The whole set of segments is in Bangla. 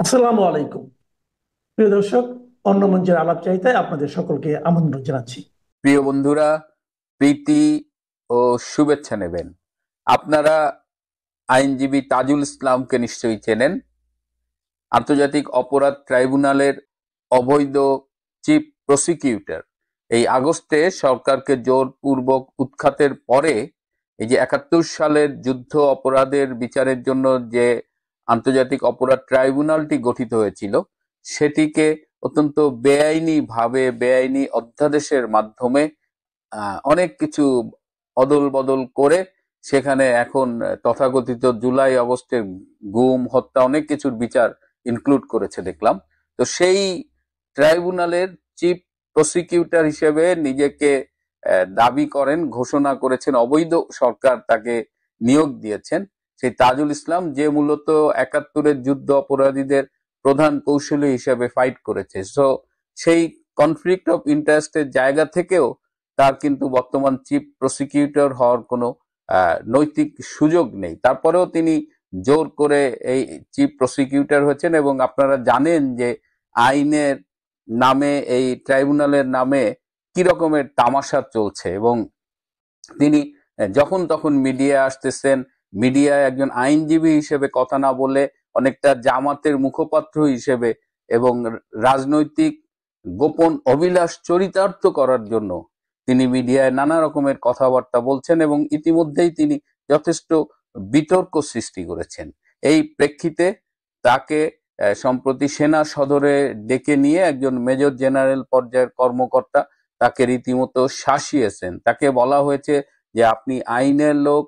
আসসালামু আলাইকুম। প্রিয় দর্শক, অন্য মঞ্চের আলাপচারিতায় আপনাদের সকলকে আমন্ত্রণ জানাচ্ছি। প্রিয় বন্ধুরা, প্রীতি ও শুভেচ্ছা নেবেন। আপনারা আইনজীবী তাজুল ইসলামকে নিশ্চয়ই চেনেন। আন্তর্জাতিক অপরাধ ট্রাইব্যুনালের অবৈধ চিফ প্রসিকিউটর। এই আগস্টে সরকারকে জোরপূর্বক উৎখাতের পরে এই যে 71 সালের যুদ্ধ অপরাধের বিচারের জন্য যে আন্তর্জাতিক অপরাধ ট্রাইব্যুনালটি গঠিত হয়েছিল, সেটিকে অত্যন্ত বেআইনি অধ্যাদেশের মাধ্যমে অনেক কিছু অদল বদল করে সেখানে এখন তথাকথিত জুলাই আগস্টের গুম হত্যা অনেক কিছুর বিচার ইনক্লুড করেছে দেখলাম। তো সেই ট্রাইব্যুনালের চিফ প্রসিকিউটর হিসেবে নিজেকে দাবি করেন, ঘোষণা করেছেন, অবৈধ সরকার তাকে নিয়োগ দিয়েছেন সেই তাজুল ইসলাম, যে মূলত 71-এর যুদ্ধ অপরাধীদের প্রধান কৌশলী হিসেবে ফাইট করেছে। সো সেই কনফ্লিক্ট অফ ইন্টারেস্টের জায়গা থেকেও তার কিন্তু বর্তমান চিফ প্রসিকিউটর হওয়ার কোনো নৈতিক সুযোগ নেই। তারপরেও তিনি জোর করে এই চিফ প্রসিকিউটর হয়েছেন। এবং আপনারা জানেন যে আইনের নামে, এই ট্রাইব্যুনালের নামে কি রকমের তামাশা চলছে। এবং তিনি যখন তখন মিডিয়ায় আসতেছেন, মিডিয়ায় একজন আইনজীবী হিসেবে কথা না বলে অনেকটা জামাতের মুখপাত্র হিসেবে এবং রাজনৈতিক গোপন অভিলাষ চরিতার্থ করার জন্য তিনি মিডিয়ায় নানা রকমের কথাবার্তা বলছেন এবং ইতিমধ্যেই তিনি যথেষ্ট বিতর্ক সৃষ্টি করেছেন। এই প্রেক্ষিতে তাকে সম্প্রতি সেনা সদরে ডেকে নিয়ে একজন মেজর জেনারেল পর্যায়ের কর্মকর্তা তাকে রীতিমতো শাসিয়েছেন। তাকে বলা হয়েছে যে আপনি আইনের লোক,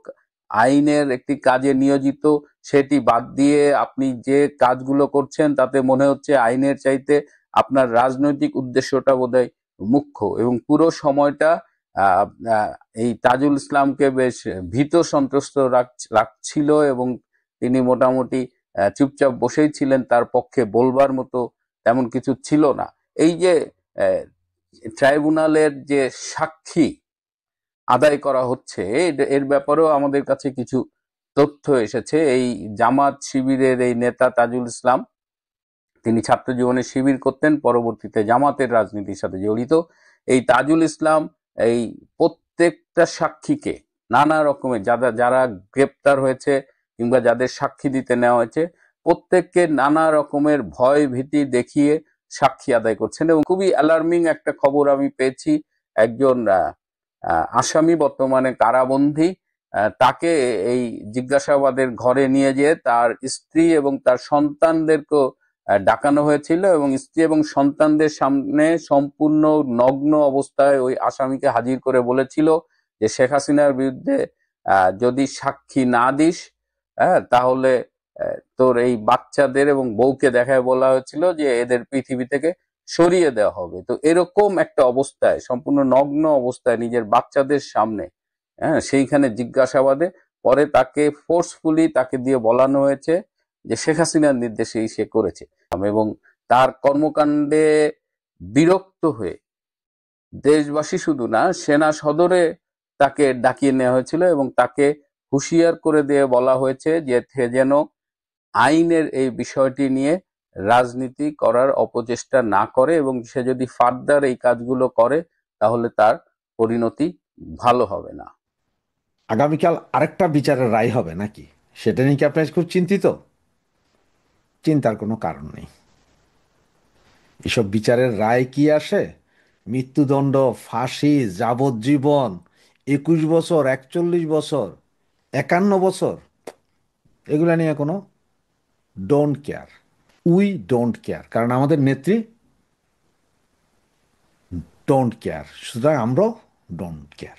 আইনের একটি কাজে নিয়োজিত, সেটি বাদ দিয়ে আপনি যে কাজগুলো করছেন তাতে মনে হচ্ছে আইনের চাইতে আপনার রাজনৈতিক উদ্দেশ্যটা বোধহয় মুখ্য। এবং পুরো সময়টা আহ, আহ, এই তাজুল ইসলামকে বেশ ভীত সন্ত্রস্ত রাখছিল এবং তিনি মোটামুটি চুপচাপ বসেই ছিলেন, তার পক্ষে বলবার মতো তেমন কিছু ছিল না। এই যে আহ, ট্রাইব্যুনালের যে সাক্ষী আদায় করা হচ্ছে, এর ব্যাপারেও আমাদের কাছে কিছু তথ্য এসেছে। এই জামাত শিবিরের এই নেতা তাজুল ইসলাম, তিনি ছাত্র জীবনে শিবির করতেন, পরবর্তীতে জামাতের রাজনীতির সাথে জড়িত। এই তাজুল ইসলাম এই প্রত্যেকটা সাক্ষীকে নানা রকমের, যারা যারা গ্রেপ্তার হয়েছে কিংবা যাদের সাক্ষী দিতে নেওয়া হয়েছে, প্রত্যেককে নানা রকমের ভয় ভীতি দেখিয়ে সাক্ষী আদায় করছেন। এবং খুবই অ্যালার্মিং একটা খবর আমি পেয়েছি। একজন আসামি বর্তমানে কারাবন্দী, তাকে এই জিজ্ঞাসাবাদের ঘরে নিয়ে যেয়ে তার স্ত্রী এবং তার সন্তানদেরকেও ডাকানো হয়েছিল এবং স্ত্রী এবং সন্তানদের সামনে সম্পূর্ণ নগ্ন অবস্থায় ওই আসামিকে হাজির করে বলেছিল যে শেখ হাসিনার বিরুদ্ধে যদি সাক্ষী না দিস, তাহলে তোর এই বাচ্চাদের এবং বউকে দেখায় বলা হয়েছিল যে এদের পৃথিবী থেকে সরিয়ে দেওয়া হবে। তো এরকম একটা অবস্থায়, সম্পূর্ণ নগ্ন অবস্থায় নিজের বাচ্চাদের সামনে, সেইখানে জিজ্ঞাসাবাদে পরে তাকে ফোর্সফুলি তাকে দিয়ে বলানো হয়েছে যে শেখ হাসিনার নির্দেশেই সে করেছে। এবং তার কর্মকাণ্ডে বিরক্ত হয়ে দেশবাসী শুধু না, সেনা সদরে তাকে ডাকিয়ে নেওয়া হয়েছিল এবং তাকে হুঁশিয়ার করে দিয়ে বলা হয়েছে যে সে যেন আইনের এই বিষয়টি নিয়ে রাজনীতি করার অপচেষ্টা না করে এবং সে যদি ফার্দার এই কাজগুলো করে তাহলে তার পরিণতি ভালো হবে না। আগামীকাল আরেকটা বিচারের রায় হবে নাকি, সেটা নিয়ে কি আপনি খুব চিন্তিত? চিন্তার কোনো কারণ নেই। এসব বিচারের রায় কি আসে? মৃত্যুদণ্ড, ফাঁসি, যাবজ্জীবন, 21 বছর, 41 বছর, 51 বছর, এগুলা নিয়ে কোনো don't care. We don't care, কারণ আমাদের নেত্রী ডোন্ট কেয়ার, সুতরাং আমরাও ডোন্ট কেয়ার।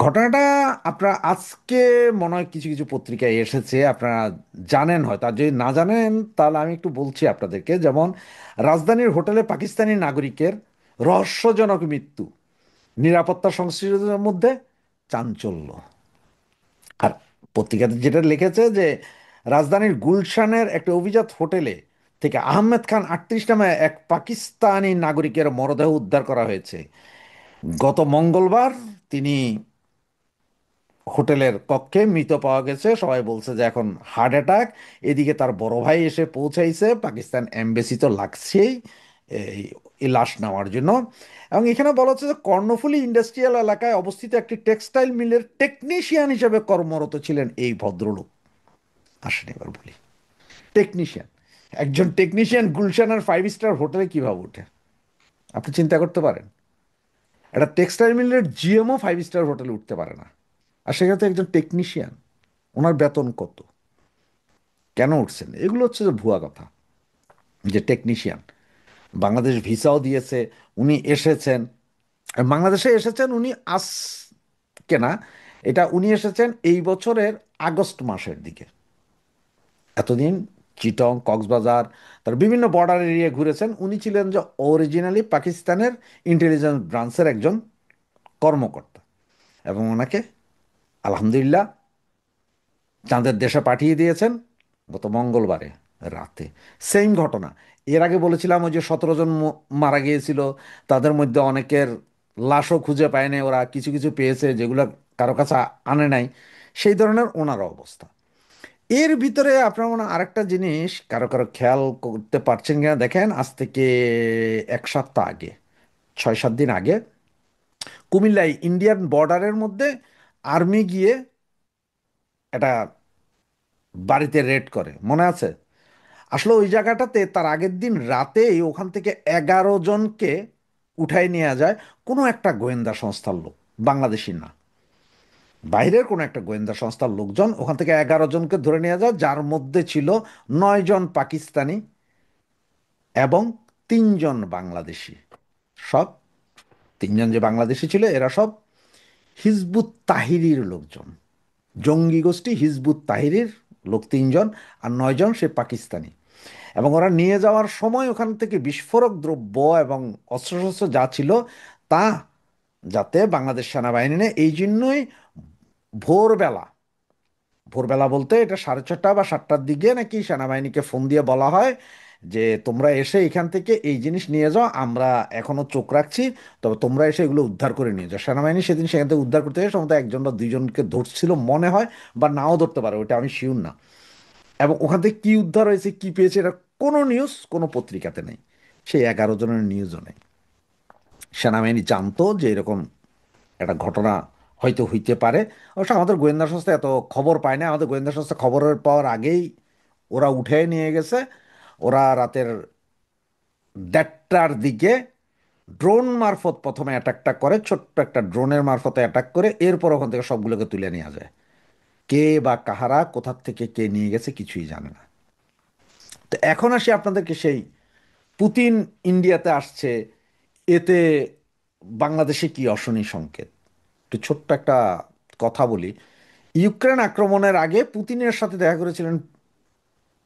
ঘটনাটা আপনারা আজকে মনে হয় কিছু কিছু পত্রিকায় এসেছে, আপনারা জানেন হয়তো, আর যদি না জানেন তাহলে আমি একটু বলছি আপনাদেরকে। যেমন রাজধানীর হোটেলে পাকিস্তানি নাগরিকের রহস্যজনক মৃত্যু, নিরাপত্তা সংশ্লিষ্টদের মধ্যে চাঞ্চল্য। আর পত্রিকাতে যেটা লিখেছে যে রাজধানীর গুলশানের একটা অভিজাত হোটেলে থেকে আহমেদ খান 38 নামে এক পাকিস্তানি নাগরিকের মরদেহ উদ্ধার করা হয়েছে। গত মঙ্গলবার তিনি হোটেলের কক্ষে মৃত পাওয়া গেছে, সবাই বলছে যে এখন হার্ট অ্যাটাক। এদিকে তার বড় ভাই এসে পৌঁছাইছে, পাকিস্তান এমবেসি তো লাগছেই এই এই লাশ নেওয়ার জন্য। এবং এখানে বলা হচ্ছে যে কর্ণফুলী ইন্ডাস্ট্রিয়াল এলাকায় অবস্থিত একটি টেক্সটাইল মিলের টেকনিশিয়ান হিসেবে কর্মরত ছিলেন এই ভদ্রলোক। আসেন এবার বলি, টেকনিশিয়ান, একজন টেকনিশিয়ান গুলশানের 5 স্টার হোটেলে কিভাবে ওঠে আপনি চিন্তা করতে পারেন? একটা টেক্সটাইল মিলের জিএমও 5 স্টার হোটেলে উঠতে পারে না, আর সেখানে তো একজন টেকনিশিয়ান। ওনার বেতন কত? কেন উঠছেন? এগুলো হচ্ছে যে ভুয়া কথা। যে টেকনিশিয়ান, বাংলাদেশ ভিসাও দিয়েছে, উনি এসেছেন, বাংলাদেশে এসেছেন উনি আজকে না, এটা উনি এসেছেন এই বছরের আগস্ট মাসের দিকে। এতদিন চিটং, কক্সবাজার, তার বিভিন্ন বর্ডার এরিয়া ঘুরেছেন। উনি ছিলেন যে অরিজিনালি পাকিস্তানের ইন্টেলিজেন্স ব্রাঞ্চের একজন কর্মকর্তা, এবং ওনাকে আলহামদুলিল্লাহ চাঁদের দেশে পাঠিয়ে দিয়েছেন গত মঙ্গলবারে রাতে। সেম ঘটনা এর আগে বলেছিলাম, ওই যে 17 জন মারা গিয়েছিল, তাদের মধ্যে অনেকের লাশও খুঁজে পায়নি, ওরা কিছু কিছু পেয়েছে যেগুলো কারো কাছে আনে নাই। সেই ধরনের ওনারও অবস্থা। এর ভিতরে আপনার মনে হয় আরেকটা জিনিস কারো কারো খেয়াল করতে পারছেন কিনা দেখেন, আজ থেকে 1 সপ্তাহ আগে, 6-7 দিন আগে, কুমিল্লায় ইন্ডিয়ান বর্ডারের মধ্যে আর্মি গিয়ে একটা বাড়িতে রেড করে, মনে আছে? আসলে ওই জায়গাটাতে তার আগের দিন রাতেই ওখান থেকে 11 জনকে উঠাই নিয়ে যায় কোনো একটা গোয়েন্দা সংস্থার লোক, বাংলাদেশি না, বাইরের কোনো একটা গোয়েন্দা সংস্থার লোকজন ওখান থেকে 11 জনকে ধরে নিয়ে যায়, যার মধ্যে ছিল 9 জন পাকিস্তানি এবং 3 জন বাংলাদেশি। সব 3 জন যে বাংলাদেশি ছিল এরা সব হিজবুত তাহিরির লোকজন, জঙ্গি গোষ্ঠী হিজবুত তাহিরির লোক 3 জন, আর 9 জন সে পাকিস্তানি। এবং ওরা নিয়ে যাওয়ার সময় ওখান থেকে বিস্ফোরক দ্রব্য এবং অস্ত্রশস্ত্র যা ছিল তা যাতে বাংলাদেশ সেনাবাহিনী নেয়, এই জন্যই ভোরবেলা, ভোরবেলা বলতে এটা 6:30 বা 7টার দিকে নাকি সেনাবাহিনীকে ফোন দিয়ে বলা হয় যে তোমরা এসে এখান থেকে এই জিনিস নিয়ে যাও, আমরা এখনো চোখ রাখছি, তবে তোমরা এসে এগুলো উদ্ধার করে নিয়ে যাও। সেনাবাহিনী সেদিন সেখান থেকে উদ্ধার করতে গিয়ে সম্ভবত 1 জন বা 2 জনকে ধরছিল মনে হয়, বা নাও ধরতে পারে, ওটা আমি শিওর না। এবং ওখান থেকে কি উদ্ধার হয়েছে, কি পেয়েছে, এটা কোনো নিউজ কোনো পত্রিকাতে নেই, সেই 11 জনের নিউজও নেই। সেনাবাহিনী জানতো যে এরকম একটা ঘটনা হয়তো হইতে পারে। অবশ্য আমাদের গোয়েন্দা সংস্থা এত খবর পায় না, আমাদের গোয়েন্দা সংস্থা খবরের পাওয়ার আগেই ওরা উঠে নিয়ে গেছে। ওরা রাতের 1:30টার দিকে ড্রোন মারফত প্রথমে অ্যাটাকটা করে, ছোট্ট একটা ড্রোনের মারফতে অ্যাটাক করে, এরপর ওখান থেকে সবগুলোকে তুলে নেওয়া যায়। কে বা কাহারা কোথার থেকে কে নিয়ে গেছে কিছুই জানে না। তো এখন আসি আপনাদেরকে সেই পুতিন ইন্ডিয়াতে আসছে, এতে বাংলাদেশে কি অশনি সংকেত। একটু ছোট্ট একটা কথা বলি। ইউক্রেন আক্রমণের আগে পুতিনের সাথে দেখা করেছিলেন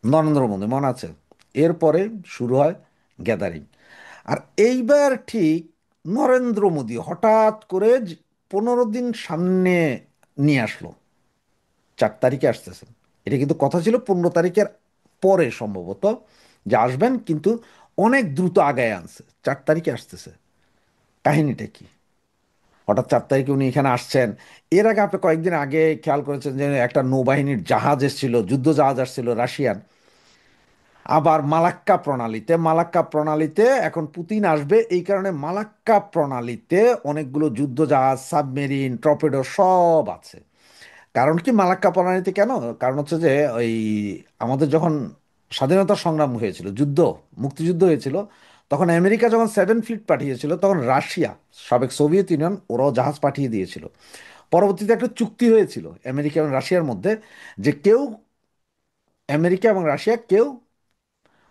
নরেন্দ্র মোদী, মনে আছে? এরপরে শুরু হয় গ্যাদারিং। আর এইবার ঠিক নরেন্দ্র মোদী হঠাৎ করে 15 দিন সামনে নিয়ে আসলো, 4 তারিখে আসতেছেন। এটা কিন্তু কথা ছিল 15 তারিখের পরে সম্ভবত যে আসবেন, কিন্তু অনেক দ্রুত আগায় আনছে, 4 তারিখে আসতেছে। কাহিনীটা কি? হঠাৎ 4 তারিখে উনি এখানে আসছেন। এর আগে আপনি কয়েকদিন আগে খেয়াল করেছেন যে একটা নৌবাহিনীর জাহাজ এসেছিল, যুদ্ধ জাহাজ আসছিল রাশিয়ান, আবার মালাক্কা প্রণালীতে এখন পুতিন আসবে, এই কারণে মালাক্কা প্রণালীতে অনেকগুলো যুদ্ধ জাহাজ, সাবমেরিন, টর্পেডো সব আছে। কারণ কি মালাক্কা প্রণালীতে কেন? কারণ হচ্ছে যে ওই আমাদের যখন স্বাধীনতা সংগ্রাম হয়েছিল, মুক্তিযুদ্ধ হয়েছিল, তখন আমেরিকা যখন 7 ফ্লিট পাঠিয়েছিল, তখন রাশিয়া, সাবেক সোভিয়েত ইউনিয়ন, ওরাও জাহাজ পাঠিয়ে দিয়েছিল। পরবর্তীতে একটা চুক্তি হয়েছিল আমেরিকা এবং রাশিয়ার মধ্যে, যে কেউ, আমেরিকা এবং রাশিয়া কেউ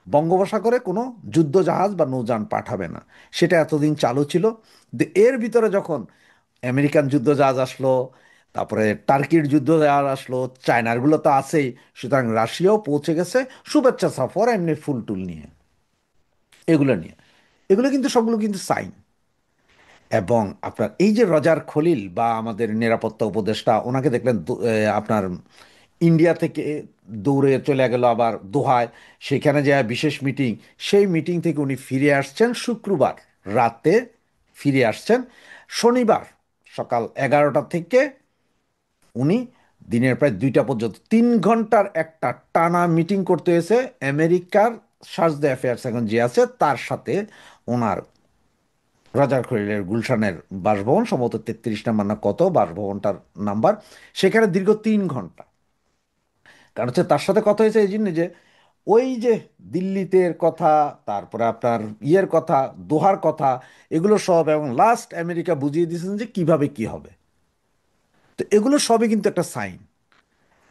বঙ্গোপসাগরে কোনো যুদ্ধ জাহাজ বা নৌযান পাঠাবে না। সেটা এতদিন চালু ছিল। এর ভিতরে যখন আমেরিকান যুদ্ধ জাহাজ আসলো, তারপরে টার্কির যুদ্ধ জাহাজ আসলো, চায়নারগুলো তো আছেই, সুতরাং রাশিয়াও পৌঁছে গেছে শুভেচ্ছা সফর এমনি ফুল টুল নিয়ে, এগুলো নিয়ে। এগুলো কিন্তু সবগুলো কিন্তু সাইন। এবং আপনার এই যে রজার খলিল বা আমাদের নিরাপত্তা উপদেষ্টা, ওনাকে দেখলেন আপনার ইন্ডিয়া থেকে দৌড়ে চলে গেল আবার দোহায়, সেখানে যে বিশেষ মিটিং, সেই মিটিং থেকে উনি ফিরে আসছেন শুক্রবার রাতে, ফিরে আসছেন শনিবার সকাল 11টা থেকে উনি দিনের প্রায় 2টা পর্যন্ত 3 ঘন্টার একটা টানা মিটিং করতে হয়েছে আমেরিকার সার্চ দ্য অ্যাফেয়ার্স এখন যে আছে তার সাথে। ওনার রাজার খলিলের গুলশানের বাসভবন, সম্ভবত 33 নম্বর না কত বাসভবনটার নাম্বার, সেখানে দীর্ঘ 3 ঘন্টা। কারণ হচ্ছে তার সাথে কথা হয়েছে এই জন্য যে ওই যে দিল্লিতে এর কথা, তারপরে আপনার ইয়ের কথা, দোহার কথা, এগুলো সব, এবং লাস্ট আমেরিকা বুঝিয়ে দিয়েছেন যে কিভাবে কি হবে। তো এগুলো সবই কিন্তু একটা সাইন।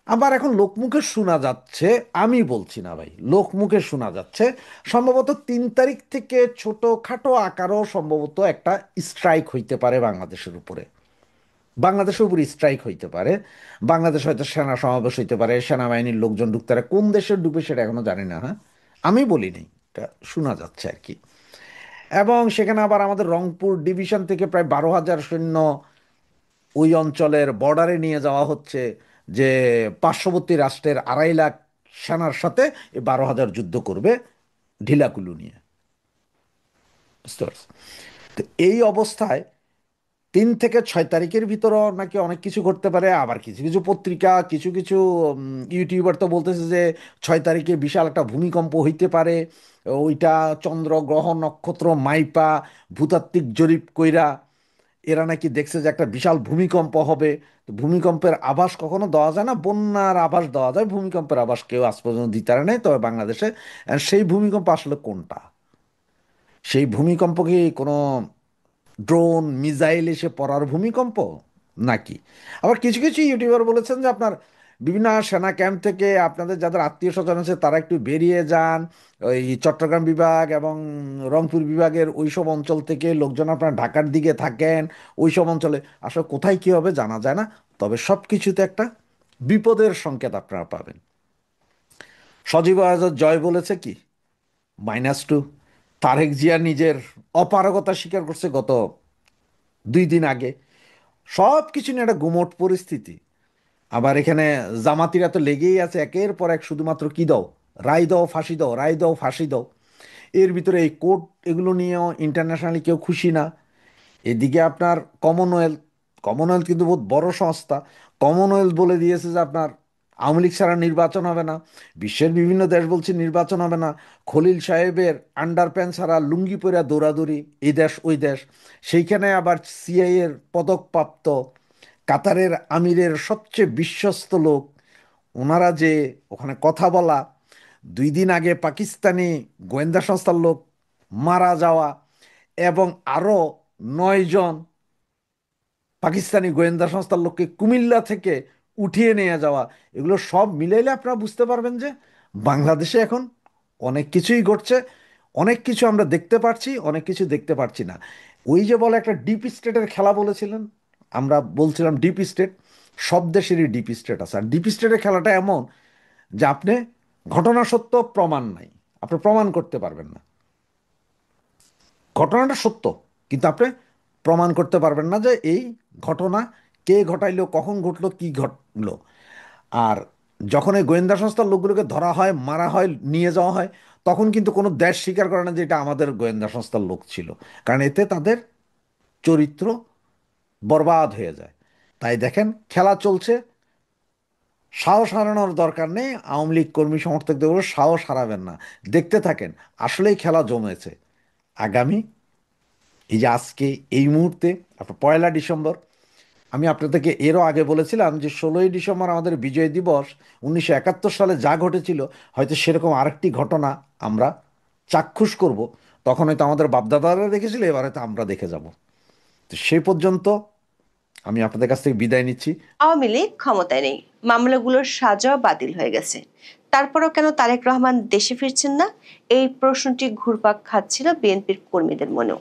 আবার এখন লোকমুখে শোনা যাচ্ছে, আমি বলছি না ভাই, লোকমুখে শোনা যাচ্ছে সম্ভবত 3 তারিখ থেকে ছোটখাটো আকারও সম্ভবত একটা স্ট্রাইক হইতে পারে বাংলাদেশের উপরে। বাংলাদেশের উপর স্ট্রাইক হইতে পারে। বাংলাদেশ হয়তো সেনা সমাবেশ হইতে পারে, সেনাবাহিনীর লোকজন ঢুকতে পারে। কোন দেশে ঢুকে সেটা এখনো জানি না, হ্যাঁ, আমি বলি নাই, এটা শোনা যাচ্ছে আর কি। এবং সেখানে আবার আমাদের রংপুর ডিভিশন থেকে প্রায় 12,000 সৈন্য ওই অঞ্চলের বর্ডারে নিয়ে যাওয়া হচ্ছে, যে পার্শ্ববর্তী রাষ্ট্রের 2.5 লাখ সেনার সাথে এই 12,000 যুদ্ধ করবে ঢিলাকুলু নিয়ে। বুঝতে পারছি। তো এই অবস্থায় 3 থেকে 6 তারিখের ভিতরও নাকি অনেক কিছু ঘটতে পারে। আবার কিছু কিছু পত্রিকা, কিছু কিছু ইউটিউবার তো বলতেছে যে 6 তারিখে বিশাল একটা ভূমিকম্প হইতে পারে। ওইটা চন্দ্র গ্রহ নক্ষত্র মাইপা ভূতাত্ত্বিক জরিপ কইরা এরা নাকি দেখছে যে একটা বিশাল ভূমিকম্প হবে। তো ভূমিকম্পের আভাস কখনো দেওয়া যায় না, বন্যার আভাস দেওয়া যায়, ভূমিকম্পের আভাস কেউ আজ পর্যন্ত দিতে পারে নাই তবে বাংলাদেশে। সেই ভূমিকম্প আসলে কোনটা? সেই ভূমিকম্প কি কোনো ড্রোন মিসাইল এসে পড়ার ভূমিকম্প নাকি? আবার কিছু কিছু ইউটিউবার বলেছেন যে আপনার বিভিন্ন সেনা ক্যাম্প থেকে আপনাদের যাদের আত্মীয় স্বজন আছে তারা একটু বেরিয়ে যান, ওই চট্টগ্রাম বিভাগ এবং রংপুর বিভাগের ওই সব অঞ্চল থেকে লোকজন আপনার ঢাকার দিকে থাকেন। ওই সব অঞ্চলে আসলে কোথায় কী হবে জানা যায় না, তবে সব কিছুতে একটা বিপদের সংকেত আপনারা পাবেন। সজীব আয়োজক জয় বলেছে কি, -2। তারেক জিয়া নিজের অপারগতা স্বীকার করছে গত 2 দিন আগে। সব কিছু নিয়ে একটা গুমোট পরিস্থিতি। আবার এখানে জামাতিরা তো লেগেই আছে একের পর এক, শুধুমাত্র কি দাও, রায় দাও, ফাঁসি দাও, রায় দাও, ফাঁসি দাও। এর ভিতরে এই কোর্ট এগুলো নিয়েও ইন্টারন্যাশনালি কেউ খুশি না। এদিকে আপনার কমনওয়েলথ, কমনওয়েলথ কিন্তু বহুত বড় সংস্থা। কমনওয়েলথ বলে দিয়েছে যে আপনার আওয়ামী লীগ ছাড়া নির্বাচন হবে না। বিশ্বের বিভিন্ন দেশ বলছে নির্বাচন হবে না। খলিল সাহেবের আন্ডার প্যান্ট ছাড়া লুঙ্গি পরে দৌড়াদৌড়ি এই দেশ ওই দেশ। সেইখানে আবার সিআইএ এর পদকপ্রাপ্ত কাতারের আমিরের সবচেয়ে বিশ্বস্ত লোক, ওনারা যে ওখানে কথা বলা, 2 দিন আগে পাকিস্তানি গোয়েন্দা সংস্থার লোক মারা যাওয়া, এবং আরও 9 জন পাকিস্তানি গোয়েন্দা সংস্থার লোককে কুমিল্লা থেকে উঠিয়ে নিয়ে যাওয়া, এগুলো সব মিলাইলে আপনারা বুঝতে পারবেন যে বাংলাদেশে এখন অনেক কিছুই ঘটছে। অনেক কিছু আমরা দেখতে পাচ্ছি, অনেক কিছু দেখতে পাচ্ছি না। ওই যে বলে একটা ডিপ স্টেটের খেলা বলেছিলেন, আমরা বলছিলাম ডিপ স্টেট, সব দেশেরই ডিপ স্টেট আছে। আর ডিপ স্টেটের খেলাটা এমন যে আপনি ঘটনা সত্য, প্রমাণ নাই, আপনি প্রমাণ করতে পারবেন না। ঘটনাটা সত্য, কিন্তু আপনি প্রমাণ করতে পারবেন না যে এই ঘটনা কে ঘটাইলো, কখন ঘটলো, কি ঘটলো। আর যখন এই গোয়েন্দা সংস্থার লোকগুলোকে ধরা হয়, মারা হয়, নিয়ে যাওয়া হয়, তখন কিন্তু কোনো দেশ স্বীকার করে না যে এটা আমাদের গোয়েন্দা সংস্থার লোক ছিল, কারণ এতে তাদের চরিত্র বরবাদ হয়ে যায়। তাই দেখেন খেলা চলছে, সাহস হারানোর দরকার নেই। আওয়ামী লীগ কর্মী সমর্থকদের বলে সাহস হারাবেন না, দেখতে থাকেন, আসলেই খেলা জমেছে। আগামী এই যে আজকে এই মুহূর্তে আপনার 1লা ডিসেম্বর, আমি আপনাদেরকে এরও আগে বলেছিলাম যে 16ই ডিসেম্বর আমাদের বিজয় দিবস, 1971 সালে যা ঘটেছিল হয়তো সেরকম আরেকটি ঘটনা আমরা চাক্ষুষ করব। তখন হয়তো আমাদের বাপদাদারা দেখেছিল, এবার হয়তো আমরা দেখে যাব। তো সেই পর্যন্ত আমি আপনাদের কাছ থেকে বিদায় নিচ্ছি। আওয়ামী লীগ ক্ষমতায় নেই, মামলাগুলোর সাজা বাতিল হয়ে গেছে, তারপরও কেন তারেক রহমান দেশে ফিরছেন না? এই প্রশ্নটি ঘুরপাক খাচ্ছিল বিএনপির কর্মীদের মনেও।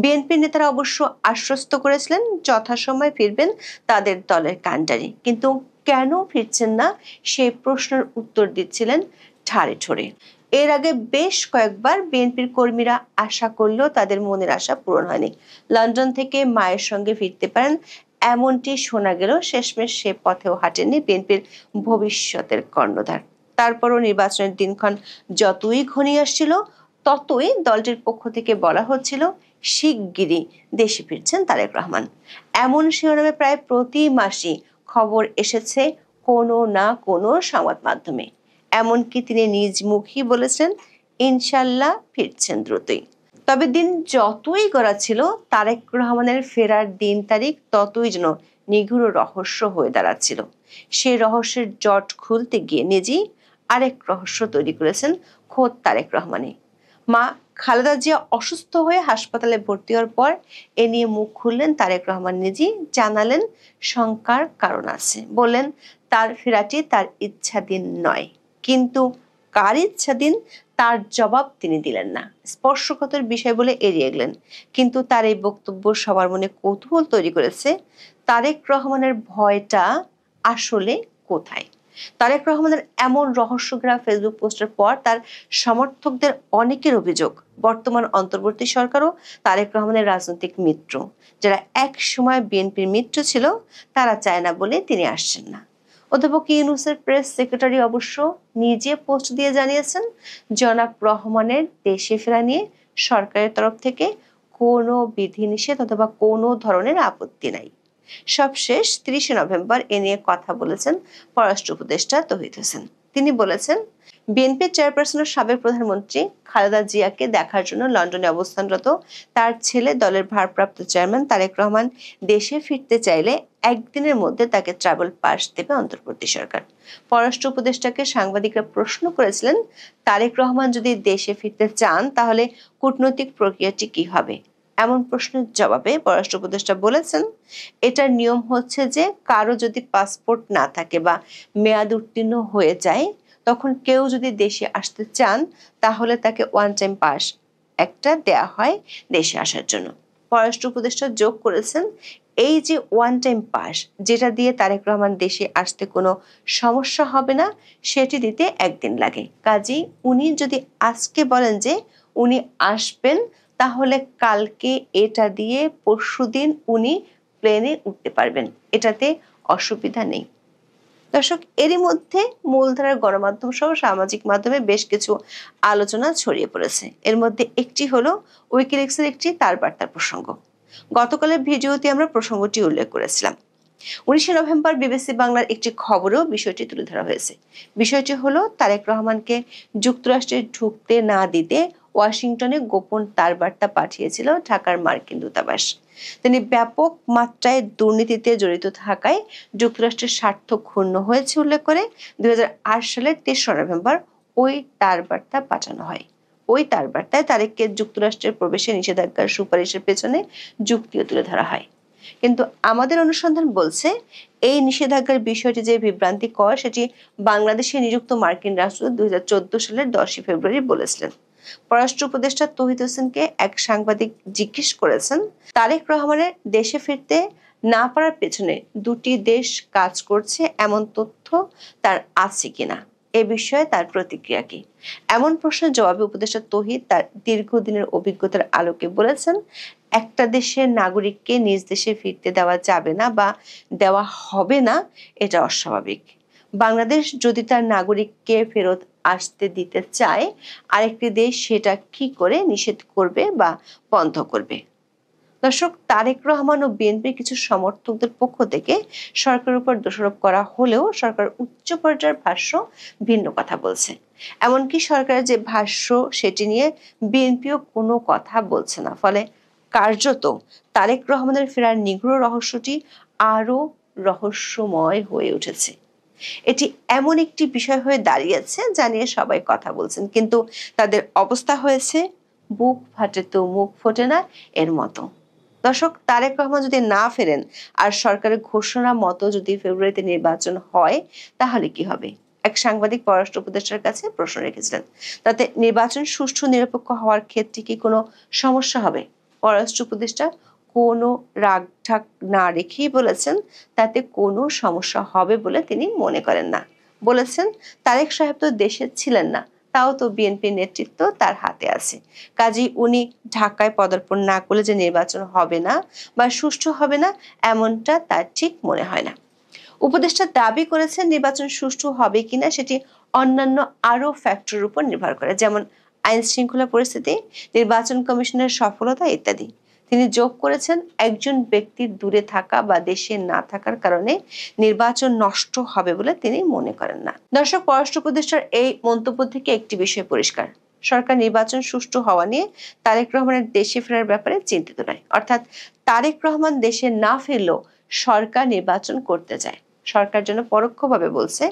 বিএনপির নেতারা অবশ্য আশ্বস্ত করেছিলেন যথাসময়ে ফিরবেন তাদের দলের কাণ্ডারি, কিন্তু কেন ফিরছেন না সেই প্রশ্নের উত্তর দিচ্ছিলেন ঠাড়ে ঠোড়ে। এর আগে বেশ কয়েকবার বিএনপির কর্মীরা আশা করলেও তাদের মনের আশা পূরণ হয়নি। লন্ডন থেকে মায়ের সঙ্গে ফিরতে পারেন এমনটি শোনা গেলেও শেষমেশ সে পথেও হাঁটেননি বিএনপির ভবিষ্যতের কর্ণধার। তারপরও নির্বাচনের দিনক্ষণ যতই ঘনিয়ে আসছিল, ততই দলটির পক্ষ থেকে বলা হচ্ছিল শিগগিরই দেশে ফিরছেন তারেক রহমান। এমন শিরোনামে প্রায় প্রতি মাসই খবর এসেছে কোনো না কোনো সংবাদ মাধ্যমে। এমনকি তিনি নিজ মুখেই বলেছেন ইনশাল্লাহ ফিরছেন দ্রুতই। তবে দিন যতই গড়াচ্ছিল, তারেক রহমানের ফেরার দিন তারিখ ততই যেন নিগূঢ় রহস্য হয়ে দাঁড়াচ্ছিল। সেই রহস্যের জট খুলতে গিয়ে নিজেই আরেক রহস্য তৈরি করেছেন খোদ তারেক রহমানই। মা খালেদা জিয়া অসুস্থ হয়ে হাসপাতালে ভর্তি হওয়ার পর এ নিয়ে মুখ খুললেন তারেক রহমান নিজেই, জানালেন শঙ্কার কারণ আছে। বললেন তার ফেরাটি তার ইচ্ছাধীন নয়, কিন্তু কার ইচ্ছাধীন তার জবাব তিনি দিলেন না। স্পর্শকাতর বিষয় বলে এড়িয়ে গেলেন। কিন্তু তার এই বক্তব্য সবার মনে কৌতূহল তৈরি করেছে। তারেক রহমানের ভয়টা আসলে কোথায়? তারেক রহমানের এমন রহস্যঘেরা ফেসবুক পোস্টের পর তার সমর্থকদের অনেকের অভিযোগ, বর্তমান অন্তর্বর্তী সরকারও তারেক রহমানের রাজনৈতিক মিত্র। যারা এক সময় বিএনপির মিত্র ছিল, তারা চায় না বলে তিনি আসছেন না। অধ্যাপক ইউনূসের প্রেস সেক্রেটারি অবশ্য নিজে পোস্ট দিয়ে জানিয়েছেন, জনাব রহমানের দেশে ফেরা নিয়ে সরকারের তরফ থেকে কোনো বিধিনিষেধ অথবা কোনো ধরনের আপত্তি নাই। সবশেষ 30 নভেম্বর এ নিয়ে কথা বলেছেন পররাষ্ট্র উপদেষ্টা তৌহিদ হোসেন। তিনি বলেছেন, বিএনপির চেয়ারপারসনের সাবেক প্রধানমন্ত্রী খালেদা জিয়াকে দেখার জন্য লন্ডনে অবস্থানরত তার ছেলে দলের ভারপ্রাপ্ত চেয়ারম্যান তারেক রহমান দেশে ফিরতে চাইলে একদিনের মধ্যে তাকে ট্রাভেল পাস দেবে অন্তর্বর্তী সরকার। পররাষ্ট্র উপদেষ্টাকে সাংবাদিকরা প্রশ্ন করেছিলেন, তারেক রহমান যদি দেশে ফিরতে চান তাহলে কূটনৈতিক প্রক্রিয়াটি কি হবে? এমন প্রশ্নের জবাবে পররাষ্ট্র উপদেষ্টা বলেছেন, এটার নিয়ম হচ্ছে যে কারো যদি পাসপোর্ট না থাকে বা মেয়াদ উত্তীর্ণ হয়ে যায়, তখন কেউ যদি দেশে আসতে চান তাহলে তাকে ওয়ান টাইম পাস একটা দেয়া হয় দেশে আসার জন্য। পররাষ্ট্র উপদেষ্টা যোগ করেছেন, এই যে ওয়ান টাইম পাস, যেটা দিয়ে তারেক রহমান দেশে আসতে কোনো সমস্যা হবে না, সেটি দিতে একদিন লাগে। কাজেই উনি যদি আজকে বলেন যে উনি আসবেন, তাহলে কালকে এটা দিয়ে পরশুদিন উনি প্লেনে উঠতে পারবেন, এটাতে অসুবিধা নেই। দর্শক, এরই মধ্যে মূলধারার গণমাধ্যম সহ সামাজিক মাধ্যমে বেশ কিছু আলোচনা ছড়িয়ে পড়েছে। এর মধ্যে একটি হলো উইকিলিক্সের একটি তার বার্তার প্রসঙ্গ। গতকালের ভিডিওতে আমরা প্রসঙ্গটি উল্লেখ করেছিলাম। 19 নভেম্বর বিবিসি বাংলার একটি খবরেও বিষয়টি তুলে ধরা হয়েছে। বিষয়টি হলো, তারেক রহমানকে যুক্তরাষ্ট্রে ঢুকতে না দিতে ওয়াশিংটনে গোপন তার বার্তা পাঠিয়েছিল ঢাকার মার্কিন দূতাবাস। তিনি ব্যাপক মাত্রায় দুর্নীতিতে জড়িত থাকায় যুক্তরাষ্ট্রের স্বার্থ ক্ষুণ্ণ হয়েছে উল্লেখ করে 2008 সালের 23 নভেম্বর ওই তার বার্তা পাঠানো হয়। ওই তার বার্তায় তারেককে যুক্তরাষ্ট্রের প্রবেশে নিষেধাজ্ঞার সুপারিশের পেছনে যুক্তিও তুলে ধরা হয়। কিন্তু আমাদের অনুসন্ধান বলছে, এই নিষেধাজ্ঞার বিষয়টি যে বিভ্রান্তিকর সেটি বাংলাদেশে নিযুক্ত মার্কিন রাষ্ট্রদূত 2014 সালের 10 ফেব্রুয়ারি বলেছিলেন। পররাষ্ট্র উপদেষ্টা তৌহিদ হোসেনকে এক সাংবাদিক জিজ্ঞেস করেছেন, তারেক রহমানের দেশে ফিরতে না পারার পেছনে দুটি দেশ কাজ করছে এমন তথ্য তার আছে কিনা, এ বিষয়ে তার প্রতিক্রিয়া কি? এমন প্রশ্নের জবাবে উপদেষ্টা তৌহিদ তার দীর্ঘদিনের অভিজ্ঞতার আলোকে বলেছেন, একটা দেশের নাগরিককে নিজ দেশে ফিরতে দেওয়া যাবে না বা দেওয়া হবে না, এটা অস্বাভাবিক। বাংলাদেশ যদি তার নাগরিককে ফেরত আসতে দিতে চায়, আরেকটি দেশ সেটা কি করে নিষেধ করবে বা বন্ধ করবে? দর্শক, তারেক রহমান ও বিএনপির কিছু সমর্থকদের পক্ষ থেকে সরকারের উপর দোষারোপ করা হলেও সরকার উচ্চ পর্যায়ের ভাষ্য ভিন্ন কথা বলছে। এমনকি সরকারের যে ভাষ্য সেটি নিয়ে বিএনপিও কোনো কথা বলছে না। ফলে কার্যত তারেক রহমানের ফেরার নিগূঢ় রহস্যটি আরো রহস্যময় হয়ে উঠেছে। এটি এমন একটি বিষয় হয়ে দাঁড়িয়েছে যা নিয়ে সবাই কথা বলছেন, কিন্তু তাদের অবস্থা হয়েছে বুক ফাটে তো মুখ ফোটে না এর মতো। দর্শক, তারেক রহমান যদি না ফেরেন আর সরকারের ঘোষণা মতো যদি ফেব্রুয়ারিতে নির্বাচন হয়, তাহলে কি হবে? এক সাংবাদিক পররাষ্ট্র উপদেষ্টার কাছে প্রশ্ন রেখেছিলেন, তাতে নির্বাচন সুষ্ঠু নিরপেক্ষ হওয়ার ক্ষেত্রে কি কোনো সমস্যা হবে? পররাষ্ট্র উপদেষ্টা কোনো রাগঢাক না রেখেই বলেছেন, তাতে কোনো সমস্যা হবে বলে তিনি মনে করেন না। বলেছেন, তারেক সাহেব তো দেশে ছিলেন না, তাও তো বিএনপির নেতৃত্ব তার হাতে আছে। কাজেই উনি ঢাকায় পদার্পণ না করলে যে নির্বাচন হবে না বা সুষ্ঠু হবে না, এমনটা তার ঠিক মনে হয় না। উপদেষ্টা দাবি করেছেন, নির্বাচন সুষ্ঠু হবে কিনা সেটি অন্যান্য আরো ফ্যাক্টরের উপর নির্ভর করে, যেমন আইন শৃঙ্খলা পরিস্থিতি, নির্বাচন কমিশনের সফলতা ইত্যাদি। তিনি যোগ করেছেন, একজন ব্যক্তির দূরে থাকা বা দেশে না থাকার কারণে নির্বাচন নষ্ট হবে বলে তিনি মনে করেন না। দর্শক, পররাষ্ট্র উপদেষ্টার এই মন্তব্য থেকে একটি বিষয় পরিষ্কার, সরকার নির্বাচন সুষ্ঠু হওয়া নিয়ে তারেক রহমানের দেশে ফেরার ব্যাপারে চিন্তিত নয়। অর্থাৎ তারেক রহমান দেশে না ফিরলেও সরকার নির্বাচন করতে চায়। সরকার জন্য পরোক্ষভাবে বলছে,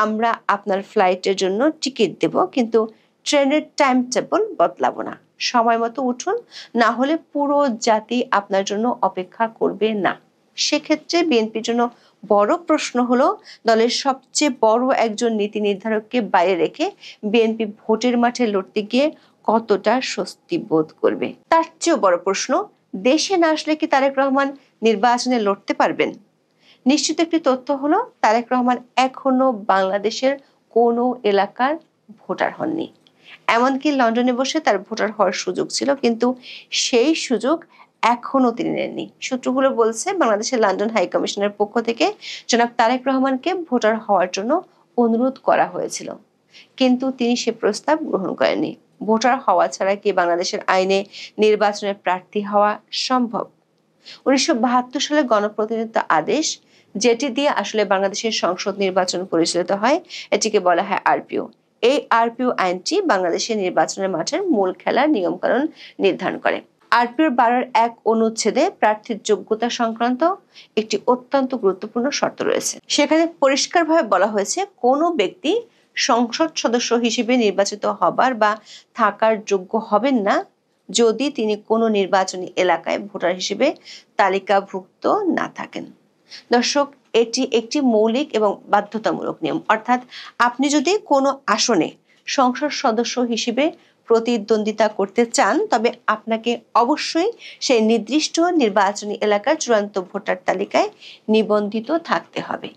আমরা আপনার ফ্লাইটের জন্য টিকিট দেব, কিন্তু ট্রেনের টাইম টেবল বদলাবো না। সময় মতো উঠুন, না হলে পুরো জাতি আপনার জন্য অপেক্ষা করবে না। সেক্ষেত্রে বিএনপির জন্য বড় প্রশ্ন হলো, দলের সবচেয়ে বড় একজন নীতি নির্ধারককে বাইরে রেখে বিএনপি ভোটের মাঠে লড়তে গিয়ে কতটা স্বস্তি বোধ করবে। তার চেয়েও বড় প্রশ্ন, দেশে না আসলে কি তারেক রহমান নির্বাচনে লড়তে পারবেন? নিশ্চিত একটি তথ্য হলো, তারেক রহমান এখনো বাংলাদেশের কোনো এলাকার ভোটার হননি। এমনকি লন্ডনে বসে তার ভোটার হওয়ার সুযোগ ছিল, কিন্তু সেই সুযোগ এখনো তিনি নেননি। সূত্রগুলো বলছে, বাংলাদেশের লন্ডন হাই কমিশনের পক্ষ থেকে জনাব তারেক রহমানকে ভোটার হওয়ার জন্য অনুরোধ করা হয়েছিল, কিন্তু তিনি সে প্রস্তাব গ্রহণ করেননি। ভোটার হওয়া ছাড়া কি বাংলাদেশের আইনে নির্বাচনে প্রার্থী হওয়া সম্ভব? 1972 সালে গণপ্রতিনিধিত্ব আদেশ, যেটি দিয়ে আসলে বাংলাদেশের সংসদ নির্বাচন পরিচালিত হয়, এটিকে বলা হয় আরপিও। এই আরপিও আইনটি বাংলাদেশের নির্বাচনের মাঠের মূল খেলার নিয়মকানুন নির্ধারণ করে। আরপিওর 12(1) অনুচ্ছেদে প্রার্থীর যোগ্যতা সংক্রান্ত একটি অত্যন্ত গুরুত্বপূর্ণ শর্ত রয়েছে। সেখানে পরিষ্কারভাবে বলা হয়েছে, কোনো ব্যক্তি সংসদ সদস্য হিসেবে নির্বাচিত হবার বা থাকার যোগ্য হবেন না যদি তিনি কোনো নির্বাচনী এলাকায় ভোটার হিসেবে তালিকাভুক্ত না থাকেন। দর্শক, এটি একটি মৌলিক এবং বাধ্যতামূলক নিয়ম। অর্থাৎ আপনি যদি কোনো আসনে সংসদ সদস্য হিসেবে প্রতিদ্বন্দ্বিতা করতে চান, তবে আপনাকে অবশ্যই সেই নির্দিষ্ট নির্বাচনী এলাকার চূড়ান্ত ভোটার তালিকায় নিবন্ধিত থাকতে হবে।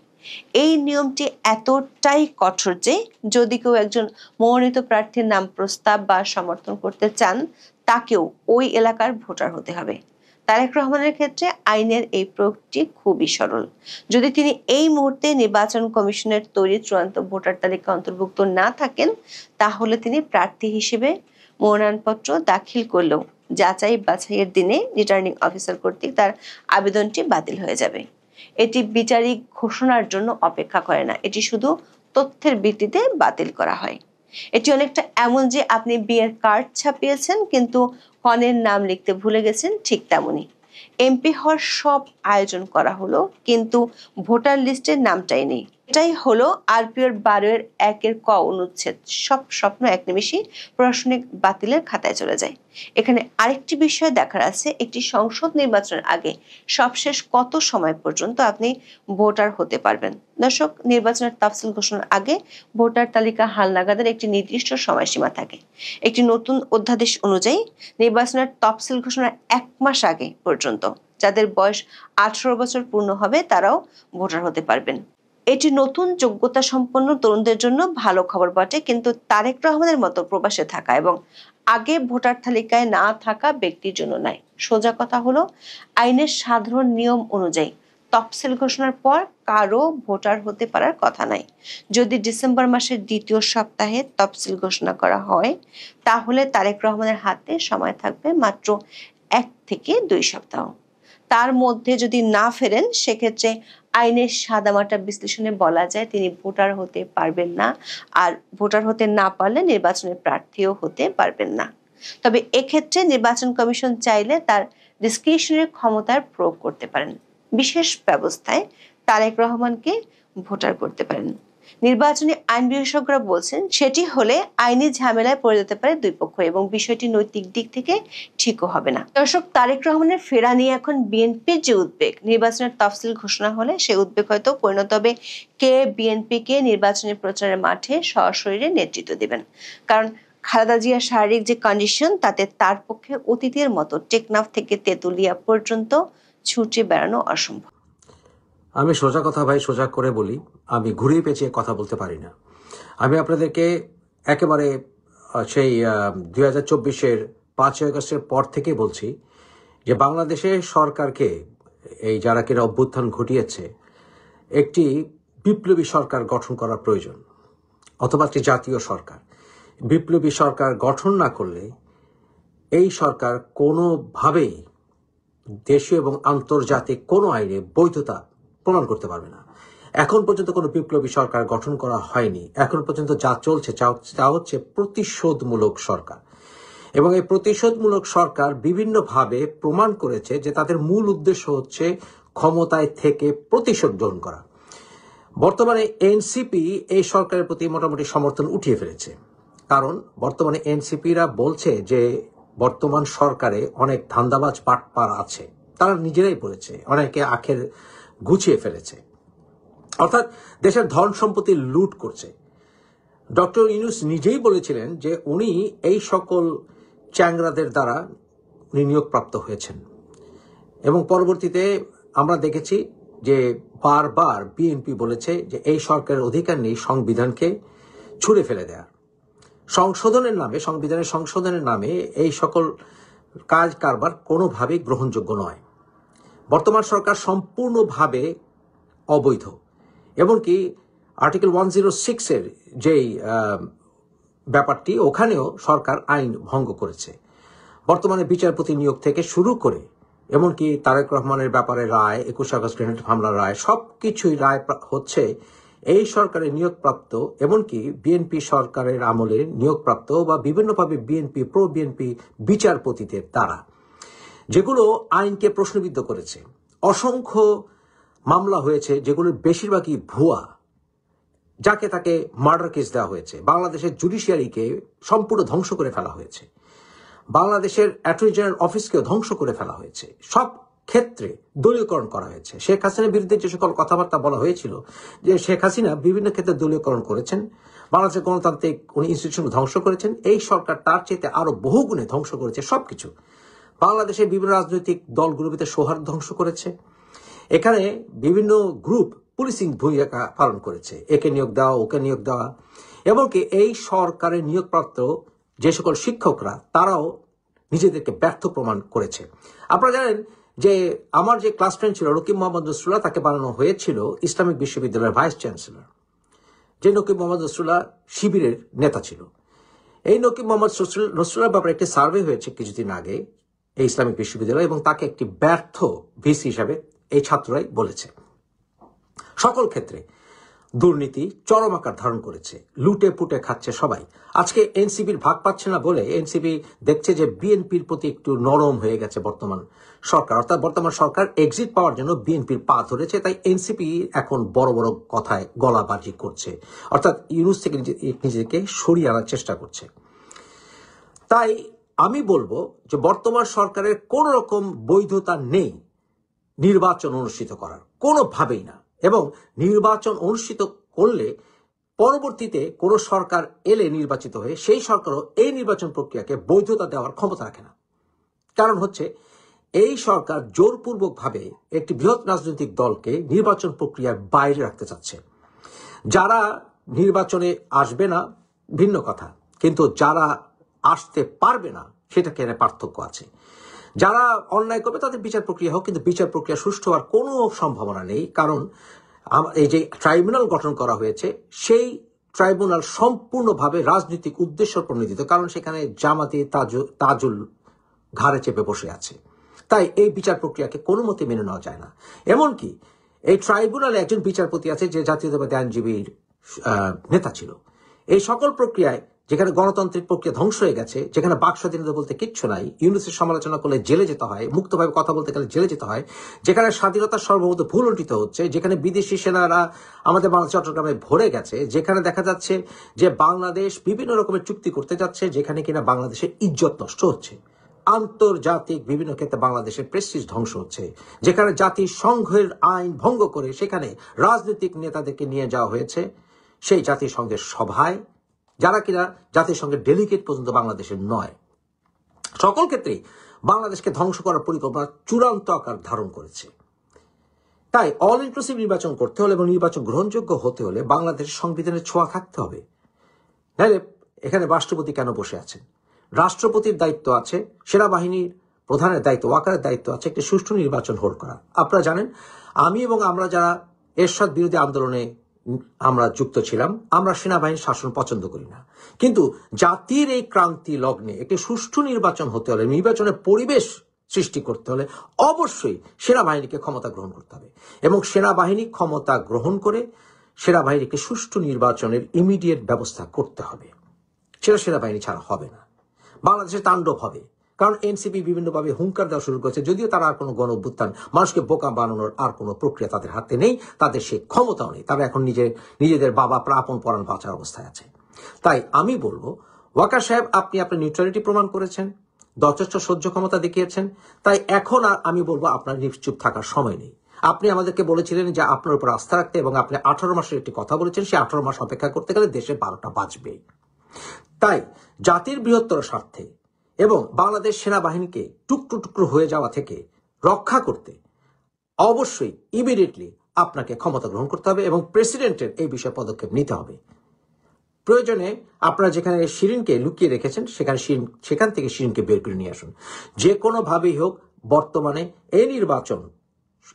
এই নিয়মটি এতটাই কঠোর যে যদি কেউ একজন মনোনীত প্রার্থীর নাম প্রস্তাব বা সমর্থন করতে চান, তাকেও ওই এলাকার ভোটার হতে হবে। তারেক রহমানের ক্ষেত্রে আইনের এই প্রয়োগটি খুবই সরল। যদি তিনি এই মুহূর্তে নির্বাচন কমিশনের তৈরি চূড়ান্ত ভোটার তালিকা অন্তর্ভুক্ত না থাকেন, তাহলে তিনি প্রার্থী হিসেবে মনোনয়নপত্র দাখিল করলেও যাচাই বাছাইয়ের দিনে রিটার্নিং অফিসার কর্তৃক তার আবেদনটি বাতিল হয়ে যাবে। এটি বিচারিক ঘোষণার জন্য অপেক্ষা করে না, এটি শুধু তথ্যের ভিত্তিতে বাতিল করা হয়। এটি অনেকটা এমন যে আপনি বিয়ের কার্ড ছাপিয়েছেন কিন্তু কনের নাম লিখতে ভুলে গেছেন, ঠিক তেমনই। এমপি হওয়ার সব আয়োজন করা হলো, কিন্তু ভোটার লিস্টের নামটাই নেই। এটাই হলো আরপিওর 12(1) ক অনুচ্ছেদ। সব স্বপ্ন এক নিমেষেই প্রশাসনিক বাতিলের খাতায় চলে যায়। এখানে আরেকটি বিষয় দেখার আছে, একটি সংসদ নির্বাচনের আগে সবশেষ কত সময় পর্যন্ত আপনি ভোটার হতে পারবেন। দর্শক, নির্বাচনের তাফসিল ঘোষণার আগে ভোটার তালিকা হালনাগাদের একটি নির্দিষ্ট সময়সীমা থাকে। একটি নতুন অধ্যাদেশ অনুযায়ী নির্বাচনের তফসিল ঘোষণার 1 মাস আগে পর্যন্ত যাদের বয়স 18 বছর পূর্ণ হবে তারাও ভোটার হতে পারবেন। এটি নতুন যোগ্যতা সম্পন্ন তরুণদের জন্য ভালো খবর বটে, কিন্তু তারেক রহমানের মতো প্রবাসে থাকা এবং আগে ভোটার তালিকায় না থাকা ব্যক্তির জন্য নয়। সোজা কথা হলো, আইনের সাধারণ নিয়ম অনুযায়ী তফসিল ঘোষণার পর কারো ভোটার হতে পারার কথা নাই। যদি ডিসেম্বর মাসের 2য় সপ্তাহে তফসিল ঘোষণা করা হয়, তাহলে তারেক রহমানের হাতে সময় থাকবে মাত্র 1 থেকে 2 সপ্তাহ। তার মধ্যে যদি না ফেরেন, সেক্ষেত্রে আইনের সাদামাটা বিশ্লেষণে বলা যায় তিনি ভোটার হতে পারবেন না, আর ভোটার হতে না পারলে নির্বাচনের প্রার্থীও হতে পারবেন না। তবে এক্ষেত্রে নির্বাচন কমিশন চাইলে তার ডিসক্রিশনারি ক্ষমতার প্রয়োগ করতে পারেন। বিশেষ ব্যবস্থায় তারেক রহমানকে ভোটার করতে পারেন। নির্বাচনী আইন বিশেষজ্ঞরা বলছেন, সেটি হলে আইনি ঝামেলায় পড়ে যেতে পারে দুই পক্ষ এবং বিষয়টি নৈতিক দিক থেকে ঠিকও হবে না। দর্শক, তারেক রহমানের ফেরা নিয়ে এখন বিএনপির যে উদ্বেগ, নির্বাচনের তফসিল ঘোষণা হলে সেই উদ্বেগ হয়তো পরিণত হবে কে বিএনপিকে নির্বাচনী প্রচারের মাঠে সশরীরে নেতৃত্ব দেবেন। কারণ খালেদা জিয়ার শারীরিক যে কন্ডিশন, তাতে তার পক্ষে অতীতের মতো টেকনাফ থেকে তেঁতুলিয়া পর্যন্ত ছুটে বেড়ানো অসম্ভব। আমি সোজা কথা ভাই সোজা করে বলি, আমি ঘুরিয়ে পেঁচিয়ে কথা বলতে পারি না। আমি আপনাদেরকে একেবারে সেই 2024-এর 5ই আগস্টের পর থেকে বলছি যে বাংলাদেশের সরকারকে, এই যারা কিনা অভ্যুত্থান ঘটিয়েছে, একটি বিপ্লবী সরকার গঠন করা প্রয়োজন, অথবা একটি জাতীয় সরকার। বিপ্লবী সরকার গঠন না করলে এই সরকার কোনোভাবেই দেশীয় এবং আন্তর্জাতিক কোনো আইনে বৈধতা প্রমাণ করতে পারবে না। এখন পর্যন্ত কোনো বিপ্লবী সরকার গঠন করা হয়নি। এখন পর্যন্ত যা চলছে তা হচ্ছে প্রতিশোধমূলক সরকার, এবং এই প্রতিশোধমূলক সরকার বিভিন্নভাবে প্রমাণ করেছে যে তাদের মূল উদ্দেশ্য হচ্ছে ক্ষমতায় থেকে প্রতিশোধ গ্রহণ করা। বর্তমানে এনসিপি এই সরকারের প্রতি মোটামুটি সমর্থন উঠিয়ে ফেলেছে, কারণ বর্তমানে এনসিপিরা বলছে যে বর্তমান সরকারে অনেক ধান্দাবাজ বাটপার আছে। তারা নিজেরাই বলেছে, অনেকে আখের গুছিয়ে ফেলেছে, অর্থাৎ দেশের ধন সম্পত্তি লুট করছে। ডক্টর ইউনূস নিজেই বলেছিলেন যে উনি এই সকল চ্যাংরাদের দ্বারা নিয়োগপ্রাপ্ত হয়েছেন, এবং পরবর্তীতে আমরা দেখেছি যে বারবার বিএনপি বলেছে যে এই সরকারের অধিকার নেই সংবিধানকে ছুঁড়ে ফেলে দেওয়ার। সংবিধানের সংশোধনের নামে এই সকল কাজ কারবার কোনোভাবেই গ্রহণযোগ্য নয়। বর্তমান সরকার সম্পূর্ণভাবে অবৈধ, এমনকি আর্টিকেল 106-এর যেই ব্যাপারটি, ওখানেও সরকার আইন ভঙ্গ করেছে। বর্তমানে বিচারপতি নিয়োগ থেকে শুরু করে এমনকি তারেক রহমানের ব্যাপারে রায়, 21 আগস্ট গ্রেনেড হামলার রায়, সবকিছুই রায় হচ্ছে এই সরকারের নিয়োগপ্রাপ্ত, এমনকি বিএনপি সরকারের আমলে নিয়োগপ্রাপ্ত বা বিভিন্নভাবে বিএনপি প্রো বিএনপি বিচারপতিদের দ্বারা, যেগুলো আইনকে প্রশ্নবিদ্ধ করেছে। অসংখ্য মামলা হয়েছে যেগুলোর বেশিরভাগই ভুয়া, যাকে তাকে মার্ডার কেস দেওয়া হয়েছে। বাংলাদেশের জুডিশিয়ারিকে সম্পূর্ণ ধ্বংস করে ফেলা হয়েছে, বাংলাদেশের অ্যাটর্নি জেনারেল অফিসকেও ধ্বংস করে ফেলা হয়েছে। সব ক্ষেত্রে দলীয়করণ করা হয়েছে। শেখ হাসিনার বিরুদ্ধে যে সকল কথাবার্তা বলা হয়েছিল যে শেখ হাসিনা বিভিন্ন ক্ষেত্রে দলীয়করণ করেছেন, বাংলাদেশের গণতান্ত্রিক উনি ইনস্টিটিউশন ধ্বংস করেছেন, এই সরকার তার চেয়ে আরো বহুগুণে ধ্বংস করেছে সবকিছু। বাংলাদেশের বিভিন্ন রাজনৈতিক দলগুলোর ভিতরে সৌহার্দ্য ধ্বংস করেছে। এখানে বিভিন্ন গ্রুপ পুলিশিং ভূমিকা পালন করেছে, একে নিয়োগ দেওয়া, ওকে নিয়োগ দেওয়া, এমনকি এই সরকারের নিয়োগপ্রাপ্ত যে সকল শিক্ষকরা তারাও নিজেদেরকে ব্যর্থ প্রমাণ করেছে। আপনারা জানেন যে আমার যে ক্লাস ফ্রেন্ড ছিল নকিব মোহাম্মদ নসরুল্লাহ, তাকে বানানো হয়েছিল ইসলামিক বিশ্ববিদ্যালয়ের ভাইস চ্যান্সেলর। যে নকিব মোহাম্মদ নসরুল্লাহ শিবিরের নেতা ছিল। এই নকিব মোহাম্মদ নসরুল্লাহর ব্যাপারে একটি সার্ভে হয়েছে কিছুদিন আগে এই ইসলামিক বিশ্ববিদ্যালয়, এবং তাকে একটি ব্যর্থ ভিসি হিসাবে এই ছাত্ররাই বলেছে। সকল ক্ষেত্রে দুর্নীতি চরম আকার ধারণ করেছে, লুটে পুটে খাচ্ছে সবাই। আজকে এনসিপির ভাগ পাচ্ছে না বলে এনসিপি দেখছে যে বিএনপির প্রতি একটু নরম হয়ে গেছে বর্তমান সরকার, অর্থাৎ বর্তমান সরকার এক্সিট পাওয়ার জন্য বিএনপির পা ধরেছে। তাই এনসিপি এখন বড় বড় কথায় গলাবাজি করছে, অর্থাৎ ইউনূস থেকে নিজেকে সরিয়ে আনার চেষ্টা করছে। তাই আমি বলবো যে বর্তমান সরকারের কোন রকম বৈধতা নেই নির্বাচন অনুষ্ঠিত করার, কোনোভাবেই না। এবং নির্বাচন অনুষ্ঠিত করলে পরবর্তীতে কোন সরকার এলে নির্বাচিত হয়ে সেই সরকারও এই নির্বাচন প্রক্রিয়াকে বৈধতা দেওয়ার ক্ষমতা রাখে না। কারণ হচ্ছে এই সরকার জোরপূর্বকভাবে একটি বৃহৎ রাজনৈতিক দলকে নির্বাচন প্রক্রিয়ার বাইরে রাখতে চাচ্ছে। যারা নির্বাচনে আসবে না ভিন্ন কথা, কিন্তু যারা আসতে পারবে না সেটাকে এনে পার্থক্য আছে। যারা অন্যায় করবে তাদের বিচার প্রক্রিয়া হোক, কিন্তু বিচার প্রক্রিয়া সুষ্ঠু হওয়ার কোনো সম্ভাবনা নেই। কারণ এই যে ট্রাইব্যুনাল গঠন করা হয়েছে সেই ট্রাইব্যুনাল সম্পূর্ণভাবে রাজনৈতিক উদ্দেশ্য প্রণোদিত, কারণ সেখানে জামাতি তাজুল ঘাড়ে চেপে বসে আছে। তাই এই বিচার প্রক্রিয়াকে কোনো মতে মেনে নেওয়া যায় না। এমনকি এই ট্রাইব্যুনালে একজন বিচারপতি আছে যে জাতীয়তাবাদী আইনজীবীর নেতা ছিল। এই সকল প্রক্রিয়ায় যেখানে গণতান্ত্রিক প্রক্রিয়া ধ্বংস হয়ে গেছে, যেখানে বাক স্বাধীনতা বলতে কিচ্ছু নাই, ইউনূসের সমালোচনা করলে জেলে যেতে হয়, মুক্তভাবে কথা বলতে গেলে জেলে যেতে হয়, যেখানে স্বাধীনতার সর্বমত ভুল লুণ্ঠিত হচ্ছে, যেখানে বিদেশি সেনারা আমাদের বাংলাদেশ চট্টগ্রামে ভরে গেছে, যেখানে দেখা যাচ্ছে যে বাংলাদেশ বিভিন্ন রকমের চুক্তি করতে যাচ্ছে, যেখানে কিনা বাংলাদেশের ইজ্জত নষ্ট হচ্ছে, আন্তর্জাতিক বিভিন্ন ক্ষেত্রে বাংলাদেশের প্রেস্টিজ ধ্বংস হচ্ছে, যেখানে জাতিসংঘের আইন ভঙ্গ করে সেখানে রাজনৈতিক নেতাদেরকে নিয়ে যাওয়া হয়েছে সেই জাতিসংঘের সভায়, যারা কিনা জাতিসংঘের ডেলিগেট পর্যন্ত বাংলাদেশের নয়। সকল ক্ষেত্রেই বাংলাদেশকে ধ্বংস করার পরিকল্পনা চূড়ান্ত আকার ধারণ করেছে। তাই অল ইনক্লুসিভ নির্বাচন করতে হলে এবং নির্বাচন গ্রহণযোগ্য হতে হলে বাংলাদেশের সংবিধানের ছোঁয়া থাকতে হবে। নাহলে এখানে রাষ্ট্রপতি কেন বসে আছেন? রাষ্ট্রপতির দায়িত্ব আছে, সেনাবাহিনীর প্রধানের দায়িত্ব, ওয়াকারের দায়িত্ব আছে একটি সুষ্ঠু নির্বাচন হোল্ড করা। আপনারা জানেন আমি এবং আমরা যারা এরশাদ বিরোধী আন্দোলনে আমরা যুক্ত ছিলাম, আমরা সেনাবাহিনীর শাসন পছন্দ করি না, কিন্তু জাতির এই ক্রান্তি লগ্নে একটি সুষ্ঠু নির্বাচন হতে হলে, নির্বাচনের পরিবেশ সৃষ্টি করতে হলে অবশ্যই সেনাবাহিনীকে ক্ষমতা গ্রহণ করতে হবে, এবং সেনাবাহিনী ক্ষমতা গ্রহণ করে সেনাবাহিনীকে সুষ্ঠু নির্বাচনের ইমিডিয়েট ব্যবস্থা করতে হবে। সেটা সেনাবাহিনী ছাড়া হবে না। বাংলাদেশে তাণ্ডব হবে, কারণ এনসিপি বিভিন্নভাবে হুঙ্কার দেওয়া শুরু করেছে, যদিও তারা আর কোনো গণ অভ্যুত্থান, মানুষকে বোকা বানানোর আর কোনো প্রক্রিয়া তাদের হাতে নেই, তাদের সে ক্ষমতাও নেই। তারা এখন নিজেদের বাবা প্রাপণ পরাণ বাঁচার অবস্থায় আছে। তাই আমি বলবো, ওয়াকার সাহেব, আপনি আপনার নিউট্রালিটি প্রমাণ করেছেন, যথেষ্ট সহ্য ক্ষমতা দেখিয়েছেন। তাই এখন আর আমি বলবো আপনার নিশ্চুপ থাকার সময় নেই। আপনি আমাদেরকে বলেছিলেন যে আপনার উপর আস্থা রাখতে, এবং আপনি 18 মাসের একটি কথা বলেছেন, সেই 18 মাস অপেক্ষা করতে গেলে দেশে 12টা বাজবে। তাই জাতির বৃহত্তর স্বার্থে এবং বাংলাদেশ সেনাবাহিনীকে টুকরো টুকরো হয়ে যাওয়া থেকে রক্ষা করতে অবশ্যই ইমিডিয়েটলি আপনাকে ক্ষমতা গ্রহণ করতে হবে, এবং প্রেসিডেন্টের এই বিষয়ে পদক্ষেপ নিতে হবে। প্রয়োজনে আপনারা যেখানে শিরিনকে লুকিয়ে রেখেছেন সেখান থেকে শিরিনকে বের করে নিয়ে আসুন। যে কোনোভাবেই হোক বর্তমানে এই নির্বাচন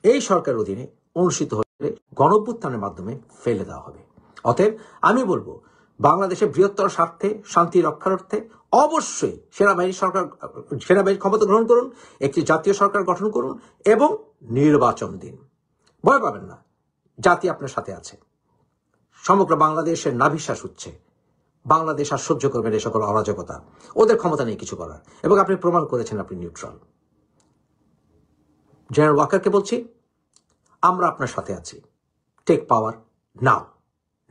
এই সরকারের অধীনে অনুষ্ঠিত হলে গণঅভ্যুত্থানের মাধ্যমে ফেলে দেওয়া হবে। অতএব আমি বলবো, বাংলাদেশের বৃহত্তর স্বার্থে, শান্তি রক্ষার অর্থে অবশ্যই সেনাবাহিনী ক্ষমতা গ্রহণ করুন, একটি জাতীয় সরকার গঠন করুন এবং নির্বাচন দিন। ভয় পাবেন না, জাতি আপনার সাথে আছে। সমগ্র বাংলাদেশের নাভিশ্বাস হচ্ছে, বাংলাদেশ আর সহ্য করবেন এই সকল অরাজকতা। ওদের ক্ষমতা নেই কিছু করার, এবং আপনি প্রমাণ করেছেন আপনি নিউট্রাল। জেনারেল ওয়াকারকে বলছি, আমরা আপনার সাথে আছি। Take power now,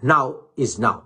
now is now.